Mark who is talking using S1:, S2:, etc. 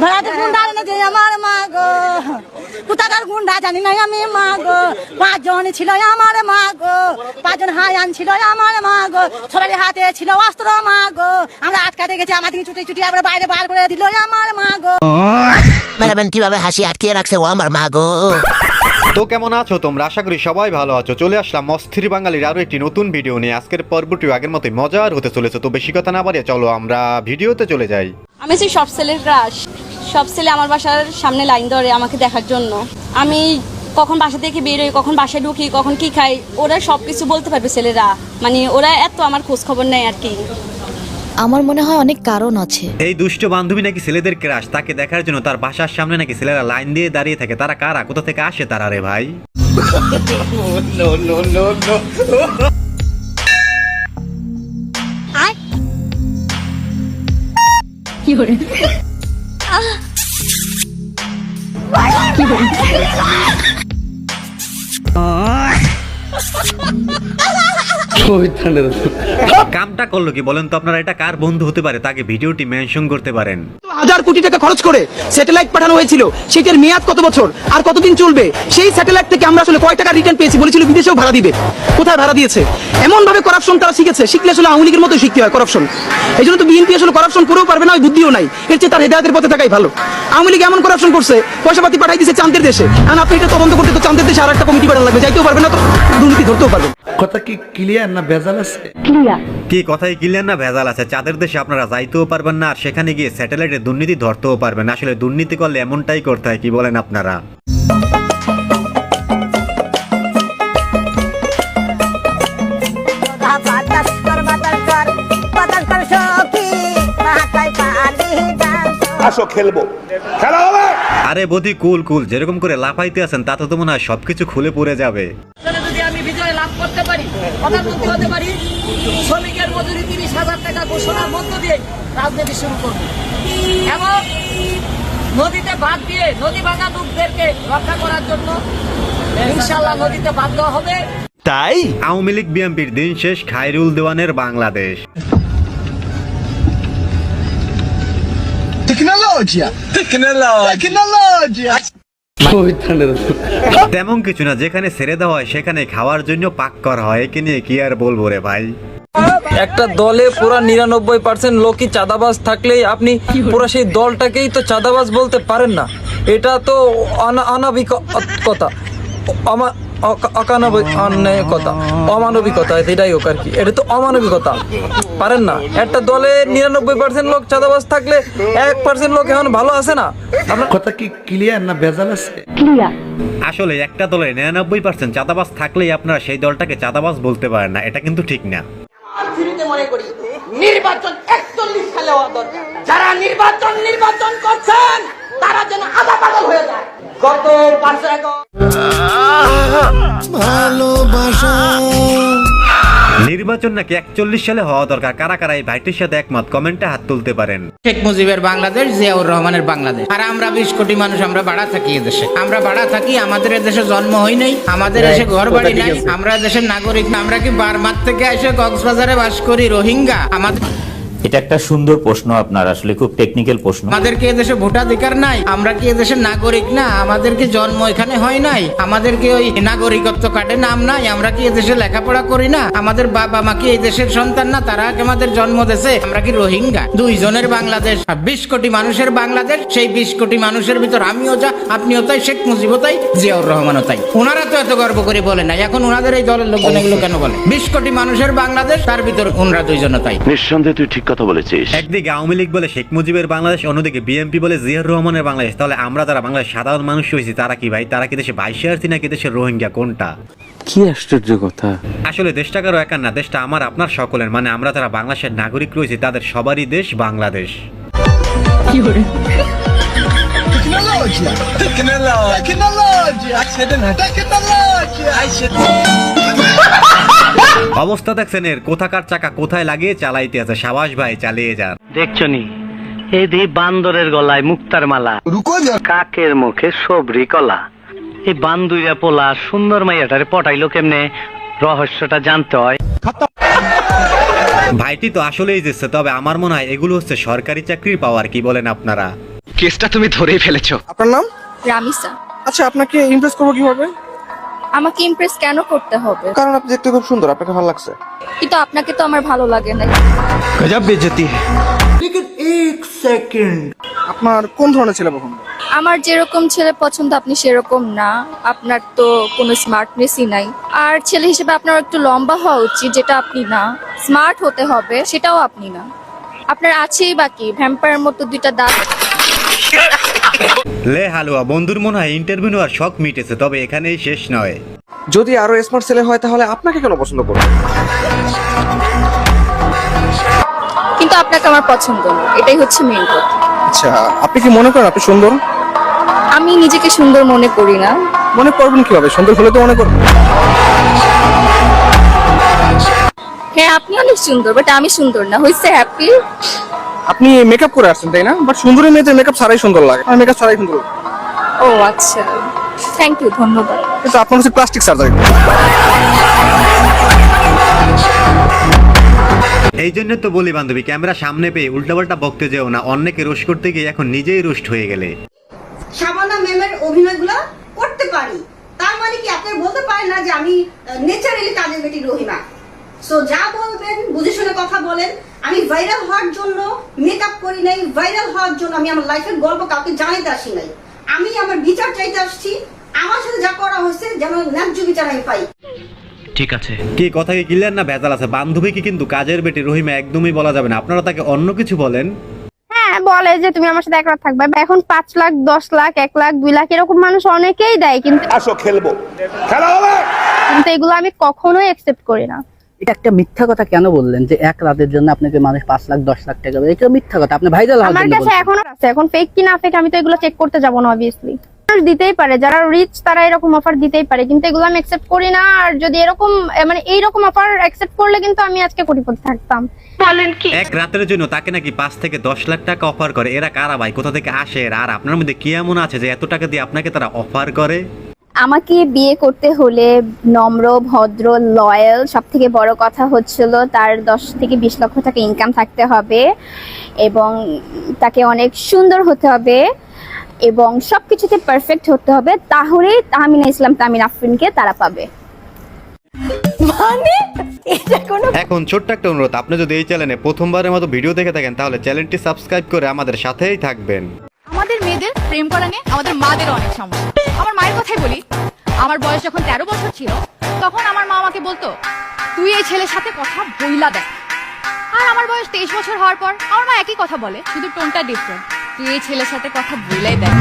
S1: ভাড়াতে গুন্ডা এনেছে আমার মা গো, কোথাকার গুন্ডা জানি না আমি মা গো। 5 জন ছিল আমার মা গো, 5 জন হায়ান ছিল আমার মা গো, সবারই হাতে ছিল অস্ত্র মা গো। আমরা আটকাতে গেছি, আমাদের ছুটি ছুটি আবার বাইরে বার করে দিল আমার মা গো।
S2: ম্যাডাম কিভাবে হাসি আটকে রাখছে ও আমার মা গো।
S3: তো কেমন আছো তোমরা? আশা করি সবাই ভালো আছো। চলে আসলাম অস্থির বাঙালির আরো একটি নতুন ভিডিও নিয়ে। আজকের পর্বটি আগের মতোই মজার হতে চলেছে। তো বেশি কথা না বাড়িয়ে চলো আমরা ভিডিওতে চলে যাই।
S4: আমি হচ্ছে সব ছেলের ক্রাশ। সব ছেলে আমার বাসার সামনে লাইন ধরে আমাকে দেখার জন্য। আমি কখন বাসা থেকে বেরোই, কখন বাসায় ঢুকি, কখন কি খাই, ওরা সব কিছু বলতে পারবে ছেলেরা। মানে ওরা এত আমার খোঁজ খবর নেয় আর কি।
S5: আমার মনে হয় অনেক কারণ আছে।
S3: এই দুষ্ট বান্ধবী নাকি ছেলেদের ক্রাশ, তাকে দেখার জন্য তার বাসার সামনে নাকি ছেলেরা লাইন দিয়ে দাঁড়িয়ে থাকে। তারা কারা, কোথা থেকে আসে তারা রে ভাই?
S5: কি করে
S3: কামটা করলো কি বলেন তো আপনারা? এটা কার বন্ধু হতে পারে? তাকে ভিডিওটি মেনশন করতে পারেন।
S6: 1000 কোটি টাকা খরচ করে স্যাটেলাইট পাঠানো হয়েছিল, সেটার মেয়াদ কত বছর আর কতদিন চলবে? সেই স্যাটেলাইট থেকে আমরা আসলে কয় টাকা রিটার্ন পেয়েছি? বলেছিল বিদেশেও ভাড়া দিবে, কোথায় ভাড়া দিয়েছে? এমন ভাবে করাপশন তারা শিখেছে, শিখলে আসলে আওয়ামী লীগের মতোই শিখতে হয় করাপশন। এই জন্য তো বিএনপি আসলে করাপশন করেও পারবে না, ওই বুদ্ধিও নাই। এর চেয়ে তার হেদায়েতের পথে থাকাই ভালো। আওয়ামী লীগ এমন করাপশন করছে, পয়সাপাতি পাঠাই দিয়েছে চাঁদের দেশে। আর আপনি এটা তদন্ত করতে তো চাঁদের দেশে আর একটা কমিটি পাঠানো লাগবে, যাইতেও পারবে না, তো দুর্নীতি ধরতেও পারবে।
S7: কথা কি ক্লিয়ার না ভেজাল আছে?
S3: কি কথাই ক্লিয়ার না ভেজাল আছে? চাঁদের দেশে আপনারা যাইতেও পারবেন না, আর সেখানে গিয়ে স্যাটেলাইটে দুর্নীতি ধরতেও পারবেন না। আসলে দুর্নীতি করলে এমনটাই করতে হয়, কি বলেন আপনারা?
S8: আসো খেলবো, খেলা হবে।
S3: আরে বদি কুল কুল, যেরকম করে লাফাইতে আছেন তাতে তো মনে হয় সবকিছু খুলে পড়ে যাবে।
S1: যদি আমি বিজয় লাভ করতে পারি, প্রধানমন্ত্রী হতে পারি, শ্রমিকের মজুরি 30,000 টাকা ঘোষণার মধ্য দিয়ে রাজনীতি শুরু করব এবং নদীতে বাঁধ দিয়ে নদী ভাঙা লোকদেরকে রক্ষা করার জন্য ইনশাআল্লাহ নদীতে বাঁধ দেওয়া হবে।
S3: তাই আওয়ামী লীগ বিএনপির দিন শেষ, খায়রুল দেওয়ানের বাংলাদেশ। তেমন কিছু না, যেখানে ছেড়ে দেওয়া হয় সেখানে খাওয়ার জন্য পাক করা হয়। একে নিয়ে কি আর বলবো রে ভাই?
S9: একটা দলে পুরা 99% লোকই চাঁদাবাজ থাকলেই আপনি পুরো সেই দলটাকেই তো চাঁদাবাজ বলতে পারেন না। এটা তো অনাবিকতা, অমানবিকতা, এটাই হোক আর কি। এটা তো অমানবিকতা, পারেন না। একটা দলে 99% লোক চাঁদাবাজ থাকলে 1% লোক এখন ভালো আছে না। আপনার
S7: কথা কি ক্লিয়ার না ভেজাল আছে?
S3: আসলে একটা দলে 99% চাঁদাবাজ থাকলেই আপনারা সেই দলটাকে চাঁদাবাজ বলতে পারেন না, এটা কিন্তু ঠিক না।
S1: মনে করি নির্বাচন 41 সালে হওয়া দরকার। যারা নির্বাচন করছেন তারা যেন আধা পাগল হয়ে যায়। গত 5
S2: ভালোবাসা
S3: নির্বাচন নাকি 41 সালে হওয়া দরকার। কারা কারা এই ভাইটির সাথে একমত কমেন্টে হাত তুলতে পারেন।
S10: শেখ মুজিবের বাংলাদেশ, জিয়াউর রহমানের বাংলাদেশ। আর আমরা 20 কোটি মানুষ, আমরা ভাড়া থাকি এদেশে। আমরা ভাড়া থাকি, আমাদের দেশে জন্ম হয় নাই, আমাদের দেশে ঘর বাড়ি নাই, আমরা দেশের নাগরিক না। আমরা কি বারমার থেকে এসে কক্সবাজারে বাস করি? রোহিঙ্গা? আমাদের
S11: এটা একটা সুন্দর প্রশ্ন, আপনার আসলে খুব টেকনিক্যাল প্রশ্ন।
S10: আমাদের কি এদেশে ভোটাধিকার নাই? আমরা কি এদেশের নাগরিক না? আমাদের কি জন্ম এখানে হয় নাই? আমাদের কি ওই নাগরিকত্ব কার্ডে নাম নাই? আমরা কি এদেশে লেখাপড়া করি না? আমাদের বাবা মা কি এই দেশের সন্তান না? তারা কি আমাদের জন্ম দেশে? আমরা কি রোহিঙ্গা? 2 জনের বাংলাদেশ আর 20 কোটি মানুষের বাংলাদেশ। সেই 20 কোটি মানুষের ভিতর আমিও যা, আপনিও তাই, শেখ মুজিবও তাই, জিয়াউর রহমানও তাই। ওনারা তো এত গর্ব করে বলে না, এখন ওনাদের এই দলের লোকজন এগুলো কেন বলে? 20 কোটি মানুষের বাংলাদেশ, তার ভিতর ওনারা 2 জন তাই।
S8: নিঃসন্দেহে তুই ঠিক কথা বলেছিস।
S3: একদিকে আওয়ামী লীগ বলে শেখ মুজিবের বাংলাদেশ, অন্যদিকে বিএনপি বলে জিয়াউর রহমানের বাংলাদেশ। তাহলে আমরা যারা বাংলাদেশ সাধারণ মানুষ হয়েছি তারা কি ভাই? তারা কি দেশে বাইশার্থী নাকি দেশের রোহিঙ্গা? কোনটা?
S11: কি আশ্চর্য কথা!
S3: আসলে দেশটা কারো একার না, দেশটা আমার আপনার সকলের। মানে আমরা যারা বাংলাদেশের নাগরিক রয়েছি তাদের সবারই দেশ বাংলাদেশ। অবস্থা দেখছেন এর? কোথাকার চাকা কোথায় লাগিয়ে চালাইতে আছে। সাবাস ভাই, চালিয়ে যান।
S12: দেখছনি এই দি বান্দরের গলায় মুক্তার মালা, কাকের মুখে সবরি কলা। এই বান্দুইরা পোলা সুন্দর মাইয়াটারে পটাইলো কেমনে, রহস্যটা জানতে হয়।
S3: ভাইটি তো আসলেই দিচ্ছে, তবে আমার মনে হয় এগুলো হচ্ছে সরকারি চাকরির পাওয়ার। কি বলেন আপনারা?
S6: কেসটা তুমি ধরেই ফেলেছো। আপনার নাম?
S4: রামিসা।
S6: আচ্ছা, আপনাকে ইমপ্রেস করবো কিভাবে?
S4: আমাকে ইমপ্রেস কেন করতে হবে?
S6: কারণ আপনি দেখতে খুব সুন্দর, আপনাকে ভালো লাগছে।
S4: কিন্তু আপনাকে তো আমার ভালো লাগে না।
S6: গজব বেজতি। লেকিন এক সেকেন্ড, আপনার কোন ধরনের ছেলে পছন্দ?
S4: আমার যেরকম ছেলে পছন্দ আপনি সেরকম না। আপনার তো কোনো স্মার্টনেসই নাই। আর ছেলে হিসেবে আপনার একটু লম্বা হওয়া উচিত, যেটা আপনি না। স্মার্ট হতে হবে, সেটাও আপনি না। আপনার আছেই বাকি ভ্যাম্পায়ারের মতো দুইটা দাঁত।
S3: লে হালুয়া, বন্ধুর মনে হয় ইন্টারভিউ নেওয়ার শখ মিটেছে, তবে এখানেই শেষ নয়।
S6: যদি আরো স্মার্ট ছেলে হয় তাহলে আপনাকে কেন পছন্দ করবে?
S4: কিন্তু আপনাকে আমার পছন্দ না, এটাই হচ্ছে মেইন কথা।
S6: আচ্ছা, আপনি কি মনে করেন আপনি সুন্দর?
S4: আমি নিজেকে সুন্দর মনে করি না।
S6: মনে করবেন কিভাবে? সুন্দর হলে তো মনে করবেন।
S4: হ্যাঁ, আপনি অনেক সুন্দর, বাট আমি সুন্দর না। হইছে হ্যাপি?
S6: আপনি মেকআপ করে আসছেন তাই না? বাট সুন্দরী মেয়েদের মেকআপ ছাড়াই সুন্দর লাগে, আর মেকআপ ছাড়াই সুন্দর লাগে।
S4: ও আচ্ছা, থ্যাংক ইউ, ধন্যবাদ।
S6: কিন্তু আপনার হচ্ছে প্লাস্টিক সার্জারি।
S3: এই জন্য তো বলি বান্ধবী, ক্যামেরা সামনে পেয়ে উল্টাপাল্টা বকতে যেও না, অন্যকে রোস্ট করতে গিয়ে এখন নিজেই রোস্ট হয়ে গেলে।
S1: শাবানা ম্যামের অভিনয়গুলো করতে পারি, তার মানে কি আপনি বলতে পারেন না যে আমি ন্যাচারালি কাজের বেটি রহিমা? সো যা বলবেন বুঝে শুনে কথা বলেন। আমি ভাইরাল হওয়ার জন্য মেকআপ করি নাই, ভাইরাল হওয়ার জন্য আমি আমার লাইফের গল্প কাউকে জানাইতে আসি নাই। আমি আমার বিচার চাইতে আসছি, আমার সাথে যা করা হয়েছে যেন ন্যায্য বিচার আমি পাই।
S8: ঠিক আছে।
S3: কি কথা কি ক্লিয়ার না ভেজাল আছে? বান্ধবীকে কিন্তু কাজের বেটি রহিমা একদমই বলা যাবে না, আপনারা তাকে অন্য কিছু বলেন।
S4: হ্যাঁ, বলে যে তুমি আমার সাথে 1 রাত থাকবে। এখন 5 লাখ, 10 লাখ, 1 লাখ, 2 লাখ এরকম মানুষ অনেকেই দেয়, কিন্তু
S8: আসো খেলবো, খেলা হবে।
S4: কিন্তু এগুলো আমি কখনোই অ্যাকসেপ্ট করি না।
S10: এটা একটা মিথ্যা কথা কেন বললেন যে 1 রাতের জন্য আপনাকে মানুষ 5 লাখ 10 লাখ টাকা দেবে? এটা মিথ্যা কথা, আপনি ভাইরাল হওয়ার
S4: আমার
S10: জন্য
S4: কাছে
S10: বলছেন।
S4: এখনো আছে, এখন ফেক কি না ফেক আমি তো এগুলো চেক করতে যাব না। অবভিয়াসলি দিতেই পারে, যারা রিচ তারা এরকম অফার দিতেই পারে, কিন্তু এগুলো আমি অ্যাকসেপ্ট করি না। আর যদি এরকম মানে এইরকম অফার অ্যাকসেপ্ট করলে কিন্তু আমি আজকে কোটিপতি থাকতাম। বলেন কি?
S3: এক রাতের জন্য তাকে নাকি 5 থেকে 10 লাখ টাকা অফার করে। এরা কারা ভাই, কোথা থেকে আসে এরা? আর আপনার মধ্যে কি এমন আছে যে এত টাকা দিয়ে আপনাকে তারা অফার করে?
S4: আমাকে বিয়ে করতে হলে নম্র, ভদ্র, লয়াল, সব থেকে বড় কথা হচ্ছিল তার 10 থেকে 20 লক্ষ টাকা ইনকাম থাকতে হবে, এবং তাকে অনেক সুন্দর হতে হবে, এবং সবকিছুতে পারফেক্ট হতে হবে। তাহলেই তাহমিনা ইসলাম, তাহমিনা আফরিনকে তারা পাবে। মানে এটা কোনো
S3: এখন ছোট্ট একটা অনুরোধ, আপনি যদি এই চ্যানেলে প্রথমবারের মতো ভিডিও দেখে থাকেন তাহলে চ্যানেলটি সাবস্ক্রাইব করে আমাদের সাথেই থাকবেন।
S5: আমাদের মেয়েদের প্রেম করা নিয়ে আমাদের মাদের অনেক সমস্যা। আমার মায়ের কথাই বলি, আমার বয়স যখন 13 বছর ছিল তখন আমার মা আমাকে বলতো তুই এই ছেলের সাথে কথা বইলা দেখ। আর আমার বয়স 23 বছর হওয়ার পর আমার মা একই কথা বলে, শুধু টোনটা ডিফারেন্ট, তুই এই ছেলের সাথে কথা বইলাই দেখ।